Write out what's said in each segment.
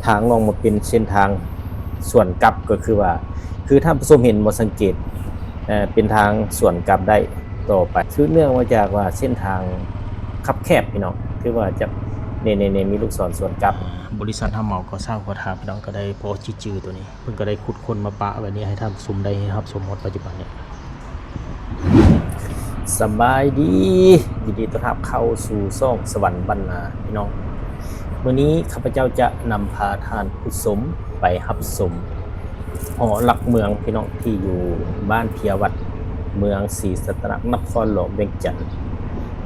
ทางลองมาเป็นเส้นทางส่วนกลับก็คือว่าคือท่านผู้ชมเห็นบ่สังเกตเป็นทางส่วนกลับได้ต่อไปคือเนื่องมาจากว่าเส้นทางคับแคบพี่น้องคือว่าจะนี่มีลูกศรส่วนกลับบริษัททำเหมาก่อสร้างขอทางพี่น้องก็ได้โพสต์จื่อตัวนี้เพิ่นก็ได้ขุดคนมาปะไว้นี้ให้ท่านผู้ชมได้รับชมปัจจุบันนี้สบายดียินดีต้อนรับเข้าสู่ช่องสวรรค์บรรณาพี่น้องวันนี้ข้าพเจ้าจะนำพาท่านผู้ชมไปรับชมหอหลักเมืองพี่น้องที่อยู่บ้านเพียวัดเมืองศรีสัตนนครหลวงเวียงจันทน์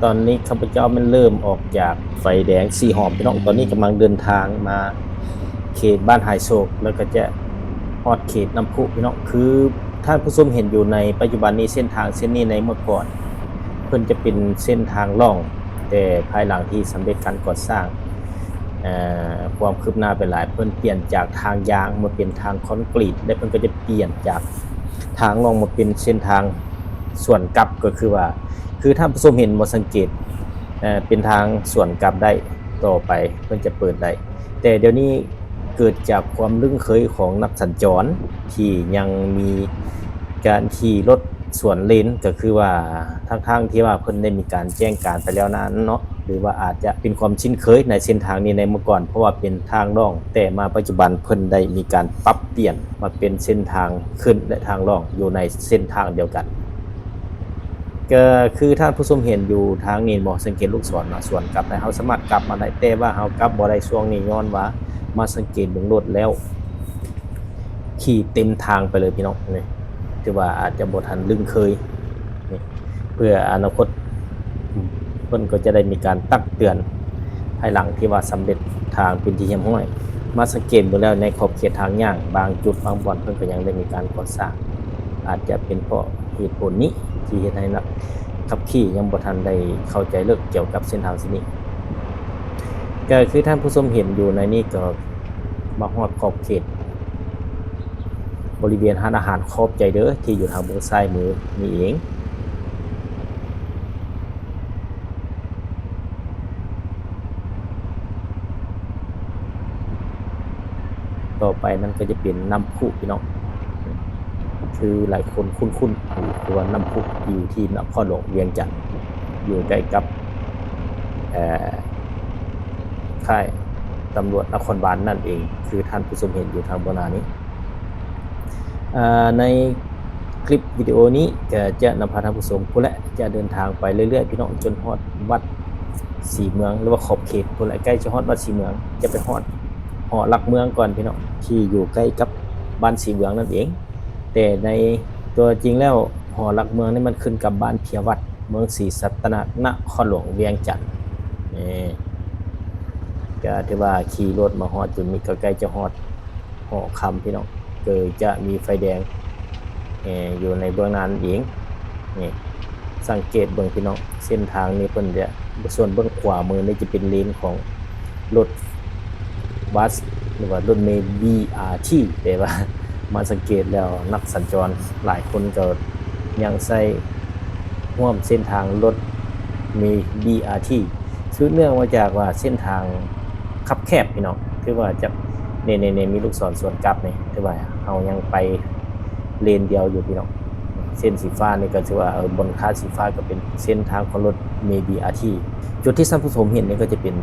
ตอนนี้ข้าพเจ้ามันเริ่มออกจากไฟแดงสีหอมพี่น้องตอนนี้กำลังเดินทางมาเขตบ้านหายโศกแล้วก็จะฮอดเขตน้ำพุพี่น้องคือท่านผู้ชมเห็นอยู่ในปัจจุบันนี้เส้นทางเส้นนี้ในเมื่อก่อนเพิ่นจะเป็นเส้นทางล่องแต่ภายหลังที่สำเร็จการก่อสร้างความคืบหน้าไปหลายเพิ่นเปลี่ยนจากทางยางมาเป็นทางคอนกรีตและเพิ่นก็จะเปลี่ยนจากทางล่องมาเป็นเส้นทางส่วนกลับก็คือว่าคือท่านผู้ชมเห็นบ่สังเกตเป็นทางส่วนกลับได้ต่อไปเพิ่นจะเปิดได้แต่เดี๋ยวนี้เกิดจากความลึ่งเคยของนักสัญจรที่ยังมีการขี่รถส่วนเลนก็คือว่าทั้งที่ว่าเพิ่นได้มีการแจ้งการไปแล้วนั้นเนาะหรือว่าอาจจะเป็นความชินเคยในเส้นทางนี้ในเมื่อก่อนเพราะว่าเป็นทางร่องแต่มาปัจจุบันเพิ่นได้มีการปรับเปลี่ยนมาเป็นเส้นทางขึ้นและทางร่องอยู่ในเส้นทางเดียวกันก็คือท่านผู้ชมเห็นอยู่ทางนี้บ่สังเกตลูกศรส่วนกลับได้เฮาสามารถกลับมาได้แต่ว่าเฮากลับบ่ได้ช่วงนี้ย้อนว่ามาสังเกตเบิ่งรถแล้วขี่เต็มทางไปเลยพี่น้องนี่ถือว่าอาจจะบ่ทันลึงเคยนี่เพื่ออนาคตเพิ่นก็จะได้มีการตักเตือนภายหลังที่ว่าสำเร็จทางเป็นที่เรียบร้อยมาสังเกตเบิ่งแล้วในขอบเขตทางย่างบางจุดบางบ่อนเพิ่นก็ยังได้มีการก่อสร้างอาจจะเป็นเพราะเหตุผลนี้ที่เฮ็ดให้นักขับขี่ยังบ่ทันได้เข้าใจเรื่องเกี่ยวกับเส้นทางเส้นนี้ก็คือท่านผู้ชมเห็นอยู่ในนี้ก็มาฮอดขอบเขตบริเวณร้านอาหารขอบใจเด้อที่อยู่ทางเบื้องซ้ายมือนี่เองต่อไปนั้นก็จะเป็นน้ำพุพี่น้องคือหลายคนคุ้นๆคือว่าน้ำพุอยู่ที่นครหลวงเวียงจันทน์อยู่ใกล้กับค่ายตำรวจนครบาลนั่นเองคือท่านผู้ชมเห็นอยู่ทางบนหน้านี้ในคลิปวิดีโอนี้จะนำพาท่านผู้ชมผู้และจะเดินทางไปเรื่อยๆพี่น้องจนฮอดวัดสีเมืองหรือว่าขอบเขตผู้และใกล้จะฮอดวัดสีเมืองจะไปฮอดหอหลักเมืองก่อนพี่น้องที่อยู่ใกล้กับบ้านสีเมืองนั่นเองแต่ในตัวจริงแล้วหอหลักเมืองนี่มันขึ้นกับบ้านเพียวัดเมืองศรีสัตนนครหลวงเวียงจันทน์ก็ถือว่าขี่รถมาฮอดจุดนี้ก็ใกล้จะฮอดหอคำพี่น้องเกิดจะมีไฟแดงอยู่ในเบื้องหน้าเองนี่สังเกตเบื้องพี่น้องเส้นทางนี้เพิ่นจะส่วนเบื้องขวามือนี่จะเป็นเลนของรถบัสหรือว่ารถเมล์ BRT แต่ว่ามาสังเกตแล้วนักสัญจรหลายคนก็ยังใช้ร่วมเส้นทางรถเมล์ BRT ซึ่งเนื่องมาจากว่าเส้นทางคับแคบพี่น้องคือว่าจะในมีลูกศรส่วนกลับนี่ถือว่าเอายังไปเลนเดียวอยู่พี่น้องเส้นสีฟ้านี่ก็ถือว่าบนคาดสีฟ้าก็เป็นเส้นทางของรถเมล์ BRT จุดที่ท่านผู้ชมเห็นนี่ก็จะเป็น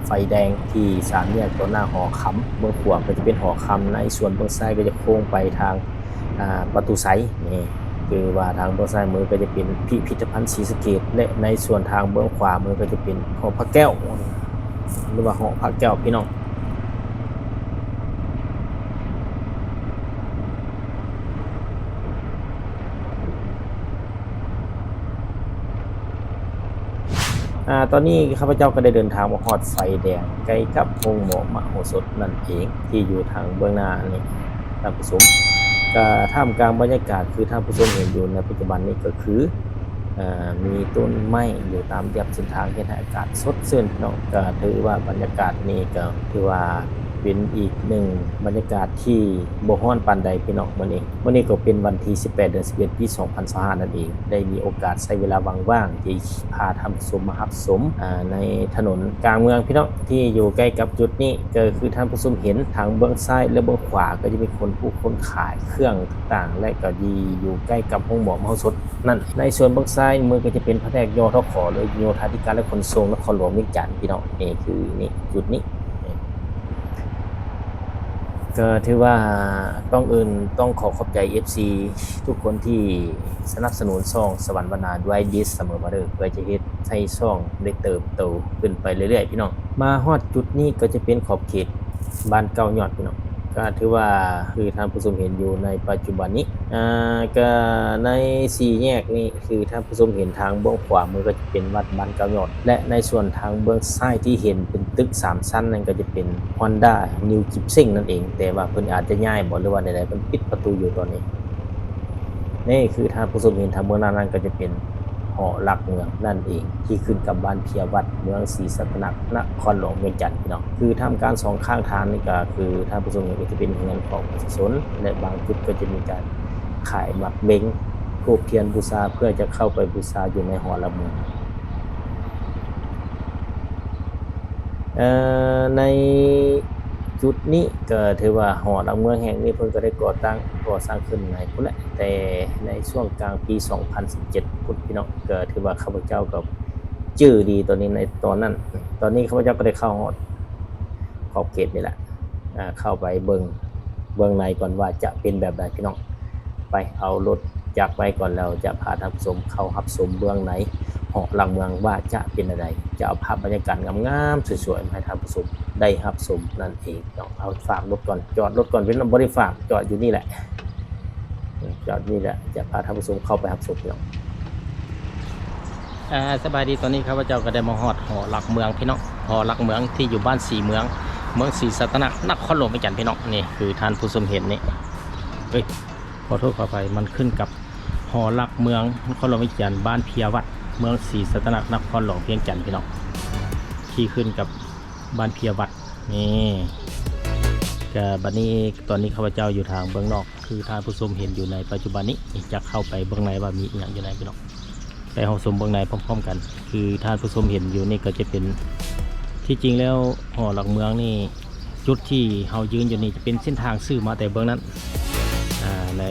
ไฟแดงที่สามแยกตัวหน้าหอคำเบื้องขวาก็จะเป็นหอคำในส่วนเบื้องซ้ายก็จะโค้งไปทางประตูไซนี่คือว่าทางเบื้องซ้ายมือก็จะเป็นพิพิธภัณฑ์ศรีสะเกษและในส่วนทางเบื้องขวามือก็จะเป็นหอพระแก้วหรือว่าหอพระแก้วพี่น้องตอนนี้ข้าพเจ้าก็ได้เดินทางมาฮอดไฟแดงใกล้กับโรงหมอมโหสถนั่นเองที่อยู่ทางเบื้องหน้านี่ท่านผู้ชมก็ท่ามกลางบรรยากาศคือท่านผู้ชมเห็นอยู่ในปัจจุบันนี้ก็คือมีต้นไม้อยู่ตามเรียบเส้นทางเฮ็ดให้อากาศสดชื่นเนาะก็ถือว่าบรรยากาศนี้ก็ถือว่า เป็นอีกหนึ่งบรรยากาศที่บ่ฮ้อนปานใดพี่น้องมื้อนี้ก็เป็นวันที่18เดือน11ปี2025นั่นเองได้มีโอกาสใช้เวลาว่างๆที่พาท่านผู้ชมมารับชมในถนนกลางเมืองพี่น้องที่อยู่ใกล้กับจุดนี้ก็คือท่านผู้ชมเห็นทางเบื้องซ้ายและเบื้องขวาก็จะมีคนขายเครื่องต่างๆและก็ดีอยู่ใกล้กับห้องหมอมหาสดนั่นในส่วนเบื้องซ้ายมือก็จะเป็นแผนกยทขหรือโยธาธิการและขนส่งนครหลวงเวียงจันทร์พี่น้องนี่คือนี่จุดนี้ก็ถือว่าต้องขอบใจ FC ทุกคนที่สนับสนุนช่องสวรรค์วนาด้วยดีเสมอมาเด้อเพื่อจะเฮ็ดให้ช่องได้เติบโตขึ้นไปเรื่อยๆพี่น้องมาฮอดจุดนี้ก็จะเป็นขอบเขตบ้านเก่ายอดพี่น้องก็ถือว่าคือท่านผู้ชมเห็นอยู่ในปัจจุบันนี้ก็ใน4แยกนี้คือท่านผู้ชมเห็นทางเบื้องขวามือก็จะเป็นวัดบ้านเก่ายอดและในส่วนทางเบื้องซ้ายที่เห็นเป็นตึก3ชั้นนั่นก็จะเป็น Honda New Gipsing นั่นเองแต่ว่าเพิ่นอาจจะย้ายบ่หรือว่าใดๆเพิ่นปิดประตูอยู่ตอนนี้นี่คือท่านผู้ชมเห็นทางเบื้องหน้านั้นก็จะเป็นหอหลักเมืองนั่นเองที่ขึ้นกับบ้านเพียวัดเมืองศรีสัตนนครหลวงเวียงจันทร์พี่น้องคือทำการสองข้างทางนี่ก็คือท่านผู้ชมเห็นก็จะเป็นเรือนของประชาชนและบางจุดก็จะมีการขายหมักเบ้งทูบเทียนบูชาเพื่อจะเข้าไปบูชาอยู่ในหอละเมืองในจุดนี้ก็ถือว่าหอละเมืองแห่งนี้เพิ่นก็ได้ก่อสร้างขึ้นในพุ่นแหละแต่ในช่วงกลางปี2017พุ่นพี่น้องก็ถือว่าข้าพเจ้าก็จื้อดีตอนนี้ในตอนนั้นตอนนี้ข้าพเจ้าก็ได้เข้าขอบเขตนี่แหละเข้าไปเบิ่งในก่อนว่าจะเป็นแบบใดพี่น้องไปเอารถจากไปก่อนแล้วจะพาท่านผู้ชมเข้ารับชมเบื้องในหอหลังเมืองว่าจะเป็นอะไรจะเอาภาพบรรยากาศงามๆสวยๆมาให้ท่านผู้ชมได้รับชมนั่นเองต้องเอาฝากรถก่อนจอดรถก่อนเป็นบ่ได้ฝากจอดอยู่นี่แหละจอดนี่แหละจะพาท่านผู้ชมเข้าไปรับชมพี่น้องสบายดีตอนนี้ครับว่าเจ้าก็ได้มาฮอดหอหลักเมืองพี่น้องหอหลักเมืองที่อยู่บ้านสีเมืองศรีสัตนนครหลวงเวียงจันทร์พี่น้องนี่คือท่านผู้ชมเห็นนี่ขอโทษขออภัยมันขึ้นกับหอหลักเมืองนครหลวงเวียงจันทร์บ้านเพียวัดเมืองศรีสัตนนครหลวงเวียงจันทร์พี่น้องที่ขึ้นกับบ้านเพียวัดนี่ก็บัดนี้ตอนนี้ข้าพเจ้าอยู่ทางเบื้องนอกคือท่านผู้ชมเห็นอยู่ในปัจจุบันนี้จะเข้าไปเบื้องในว่ามีอย่างอยู่ไหนพี่น้องไปเฮาชมเบื้องในพร้อมๆกันคือท่านผู้ชมเห็นอยู่นี่ก็จะเป็นที่จริงแล้วหอหลักเมืองนี่จุดที่เฮายืนอยู่นี่จะเป็นเส้นทางซื่อมาแต่เบื้องนั้นใน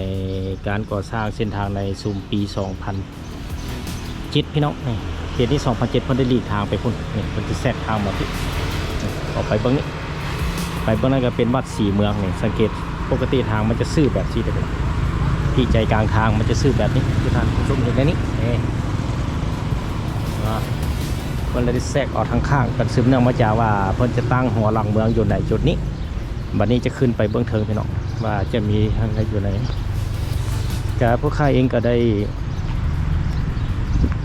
การก่อสร้างเส้นทางในซูมปี2007พี่น้องนี่เขตนี้2007เพิ่นได้หลีกทางไปพุ่นนี่เพิ่นจะแทรกทางมาที่ออกไปเบื้องนี้ไปเบื้องนั้นก็เป็นวัดสีเมืองนี่สังเกตปกติทางมันจะซื่อแบบนี้เลยที่ใจกลางทางมันจะซื่อแบบนี้คือท่านผู้ชมเห็นในนี้เพิ่นได้แทรกออกทางข้างกันซึมเนื่องมาจากว่าเพิ่นจะตั้งหัวหลังเมืองอยู่ในจุดนี้บัดนี้จะขึ้นไปเบื้องเทิงพี่น้องว่าจะมีอะไรอยู่ไหนแต่พวกข้าเองก็ได้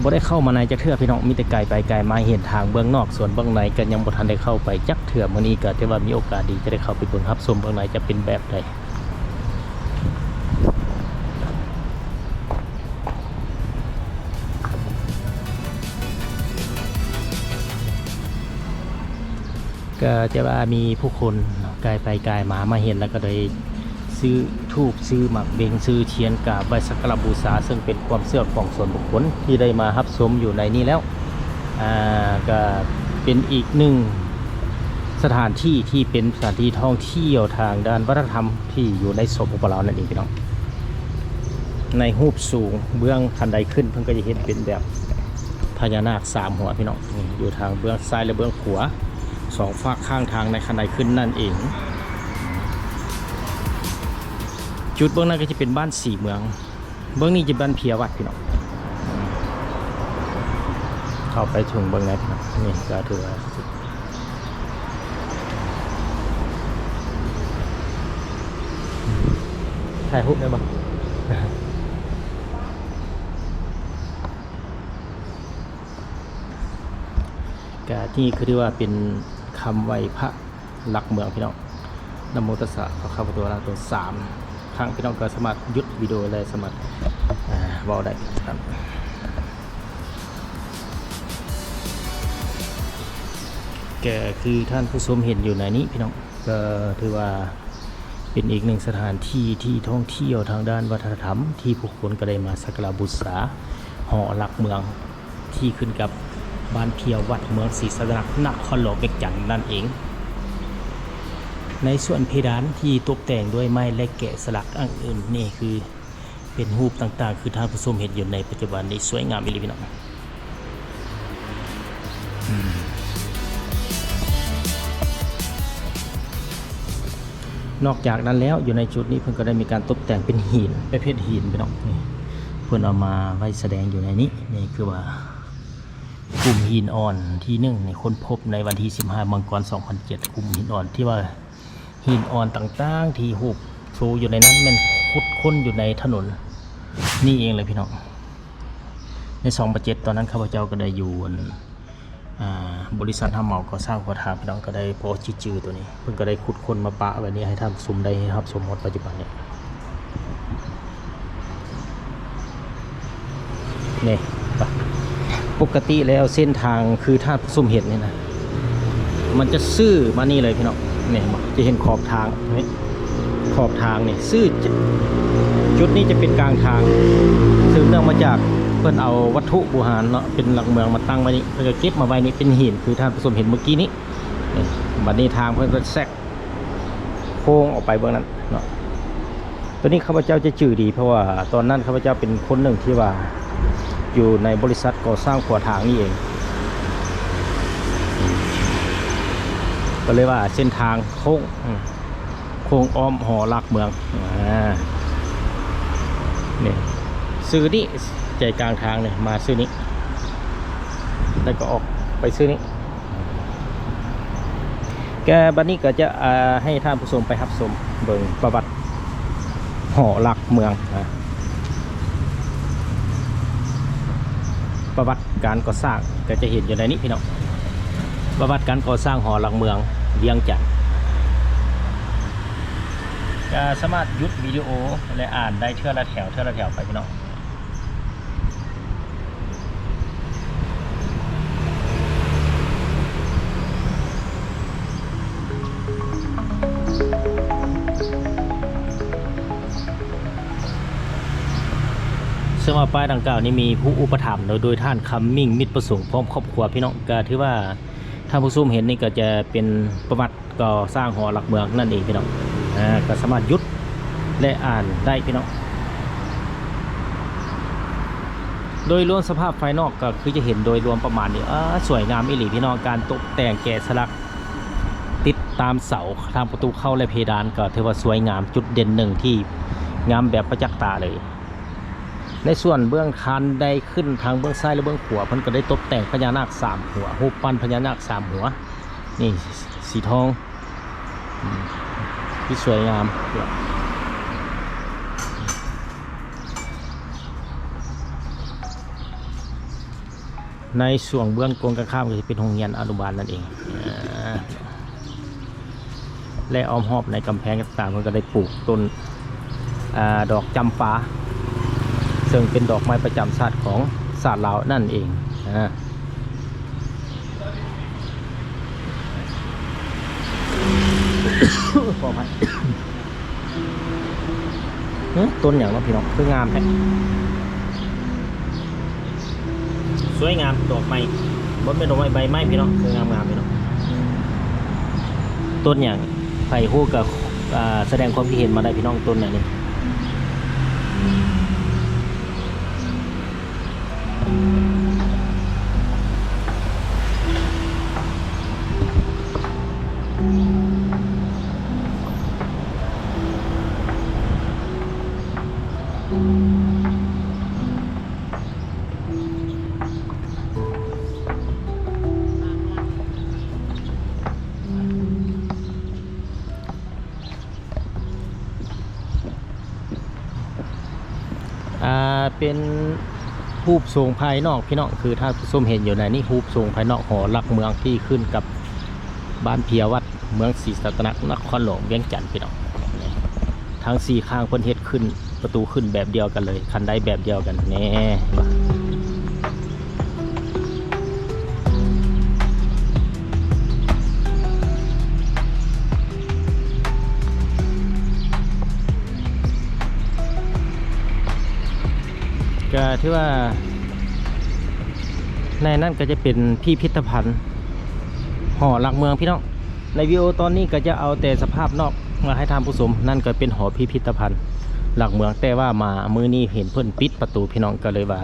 บ่ได้เข้ามาในจักเทื่อพี่น้องมีแต่ไกลไปไกลมาเห็นทางเบื้องนอกส่วนเบื้องในก็ยังบ่ทันได้เข้าไปจักเทื่อมื้อนี้ก็ถือว่ามีโอกาสดีจะได้เข้าไปเบิ่งรับชมเบื้องในจะเป็นแบบใดก็จะว่ามีผู้คนไกลไปไกลมาเห็นแล้วก็ได้ซื้อทูบซื้อหมักเบงซื้อเทียนกราบไหว้สักการะบูชาซึ่งเป็นความเชื่อของส่วนบุคคลที่ได้มารับชมอยู่ในนี้แล้วก็เป็นอีกหนึ่งสถานที่ที่เป็นสถานที่ท่องเที่ยวทางด้านวัฒนธรรมที่อยู่ในสปปลาวนั่นเองพี่น้องในรูปสูงเบื้องคันใดขึ้นเพิ่งก็จะเห็นเป็นแบบพญานาค3หัวพี่น้องอยู่ทางเบื้องซ้ายและเบื้องขวา2ฝากข้างทางในคันใดขึ้นนั่นเองจุดเบื้องนั้นก็จะเป็นบ้านสีเมืองเบื้องนี้จะบ้านเพียวัดพี่น้องเข้าไปถึงเบื้องไหนพี่น้องนี่ก็ถือว่าถ่ายรูปได้บ้างก็ที่คือที่ว่าเป็นคำไหว้พระหลักเมืองพี่น้องนะโมตัสสะภะคะวะโตอะระหะโต3ครั้งพี่น้องก็สามารถหยุดวิดีโอเลยสามารถเว้าได้ครับแกคือท่านผู้ชมเห็นอยู่ในนี้พี่น้อง ก็ถือว่าเป็นอีกหนึ่งสถานที่ที่ท่องเที่ยวทางด้านวัฒนธรรมที่ผู้คนก็ได้มาสักการะบูชาหอหลักเมืองที่ขึ้นกับบ้านเพียววัดเมืองศรีสัตนนครหลวงเวียงจันทน์นั่นเองในส่วนเพดานที่ตกแต่งด้วยไม้และแกะสลักอันอื่นนี่คือเป็นรูปต่างๆคือท่านผู้ชมเห็นอยู่ในปัจจุบันนี้สวยงามอีหลีพี่น้องนอกจากนั้นแล้วอยู่ในจุดนี้เพิ่นก็ได้มีการตกแต่งเป็นหินประเภทหินพี่น้องนี่เพิ่นเอามาไว้แสดงอยู่ในนี้นี่คือว่ากลุ่มหินอ่อนที่1ในค้นพบในวันที่15 มังกร 2007กลุ่มหินอ่อนที่ว่าหินอ่อนต่างๆที่หูบโชว์อยู่ในนั้นแม่นขุดค้นอยู่ในถนนนี่เองเลยพี่น้องใน2007ตอนนั้นข้าพเจ้าก็ได้อยู่บริษัทห้าเหมาก่อสร้างก่อทางพี่น้องก็ได้พอจื้อตัวนี้เพิ่งก็ได้ขุดค้นมาปะแบบนี้ให้ท่านชมได้ครับสมมติปัจจุบันนี้นี่ปกติแล้วเส้นทางคือท่านผู้ชมเห็นนี่นะมันจะซื่อมานี่เลยพี่น้องเนี่ยจะเห็นขอบทางนี่ขอบทางนี่ซื่อจุดนี้จะเป็นกลางทางสืบเนื่องมาจากเพิ่นเอาวัตถุโบราณเนาะเป็นหลักเมืองมาตั้งไว้นี่เพิ่นก็เก็บมาไว้นี่เป็นหินคือท่านผู้ชมเห็นเมื่อกี้นี้บัดนี้ทางเพิ่นก็แทรกโค้งออกไปเบื้องนั้นเนาะตัวนี้ข้าพเจ้าจะจื่อดีเพราะว่าตอนนั้นข้าพเจ้าเป็นคนหนึ่งที่ว่าอยู่ในบริษัทก่อสร้างขวดทางนี่เองก็เลยว่าเส้นทางโค้งอ้อมหอหลักเมืองนี่ซื้อนี่ใจกลางทางเนี่ยมาซื้อนี้แล้วก็ออกไปซื้อนี้แกบัดนี้ก็จะให้ท่านผู้ชมไปรับชมเบิ่งประวัติหอหลักเมืองประวัติการก่อสร้างก็จะเห็นอยู่ในนี้พี่น้องประวัติการก่อสร้างหอหลักเมืองเวียงจันทน์จะสามารถหยุดวิดีโอและอ่านได้เท่าละแถวไปพี่น้องซึ่งว่าป้ายดังกล่าวนี้มีผู้อุปถัมภ์โดยท่านคำมิ่งมิตรประสงค์พร้อมครอบครัวพี่น้องก็ถือว่าท่านผู้ชมเห็นนี่ก็จะเป็นประวัติก่อสร้างหอหลักเมืองนั่นเองพี่น้องก็สามารถหยุดและอ่านได้พี่น้องโดยรวมสภาพภายนอกก็คือจะเห็นโดยรวมประมาณนี้สวยงามอีหลีพี่น้องการตกแต่งแกะสลักติดตามเสาทางประตูเข้าและเพดานก็ถือว่าสวยงามจุดเด่นหนึ่งที่งามแบบประจักษ์ตาเลยในส่วนเบื้องคันได้ขึ้นทางเบื้องซ้ายและเบื้องขวาเพิ่นก็ได้ตกแต่งพญานาค3หัวรูปปั้นพญานาค3หัวนี่สีทองที่สวยงามในส่วนเบื้องตรงกันข้ามก็จะเป็นโรงเรียนอนุบาลนั่นเองและอ้อมรอบในกำแพงต่างๆมันก็ได้ปลูกต้นดอกจำปาซึ่งเป็นดอกไม้ประจำชาติของชาติลาวนั่นเองขออภัยต้นอย่างน้องพี่น้องคืองามแท้สวยงามดอกไม้บนเป็นดอกไม้ใบไม้พี่น้องคืองามพี่น้องต้นอย่างไผ่ฮู้กับแสดงความคิดเห็นมาได้พี่น้องต้นไหนนี่เป็นรูปทรงภายนอกพี่น้องคือถ้าผู้ชมเห็นอยู่ในนี้รูปทรงภายนอกหอหลักเมืองที่ขึ้นกับบ้านเพียวัดเมืองศรีสัตนนครหลวงเวียงจันทน์พี่น้องทั้ง4ข้างเพิ่นเฮ็ดขึ้นประตูขึ้นแบบเดียวกันเลยคันไดแบบเดียวกันแน่ ที่ว่าในนั้นก็จะเป็นพิพิธภัณฑ์หอหลักเมืองพี่น้องในวิดีโอตอนนี้ก็จะเอาแต่สภาพนอกมาให้ท่านผู้ชมนั่นก็เป็นหอพิพิธภัณฑ์หลักเมืองแต่ว่ามามื้อนี้เห็นเพิ่นปิดประตูพี่น้องก็เลยว่า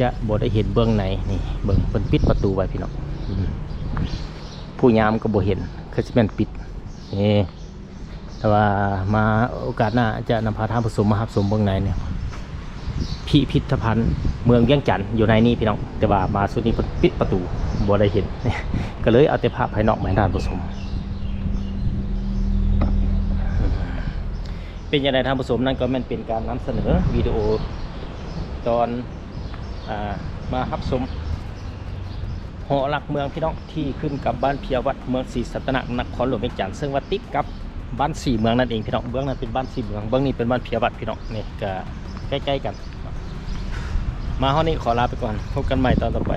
จะบ่ได้เห็นเบื้องในนี่เบิ่งเพิ่นปิดประตูไว้พี่น้องผู้ยามก็บ่เห็นคือสิแม่นปิดนี่แต่ว่ามาโอกาสหน้าจะนำพาท่านผู้ชมมารับชมเบื้องในเนี่ยพิพิธภัณฑ์เมืองเวียงจันทน์อยู่ในนี้พี่น้องแต่ว่ามาสุดนี้เพิ่นปิดประตูบ่ได้เห็นก็เลยเอาแต่ภาพภายนอกมาให้ท่านผู้ชมเป็นยังไงท่านผู้ชมนั่นก็แม่นเป็นการนำเสนอวิดีโอตอนมารับชมหอหลักเมืองพี่น้องที่ขึ้นกับบ้านเพียวัดเมืองศรีสัตนนครหลวงเวียงจันทน์ซึ่งว่าติดกับบ้านสี่เมืองนั่นเองพี่น้องเบื้องนั้นเป็นบ้านสี่เมืองเบื้องนี้เป็นบ้านเพียวัดพี่น้องนี่ก็ใกล้ๆกันมาห้องนี้ขอลาไปก่อนพบกันใหม่ตอนต่อไป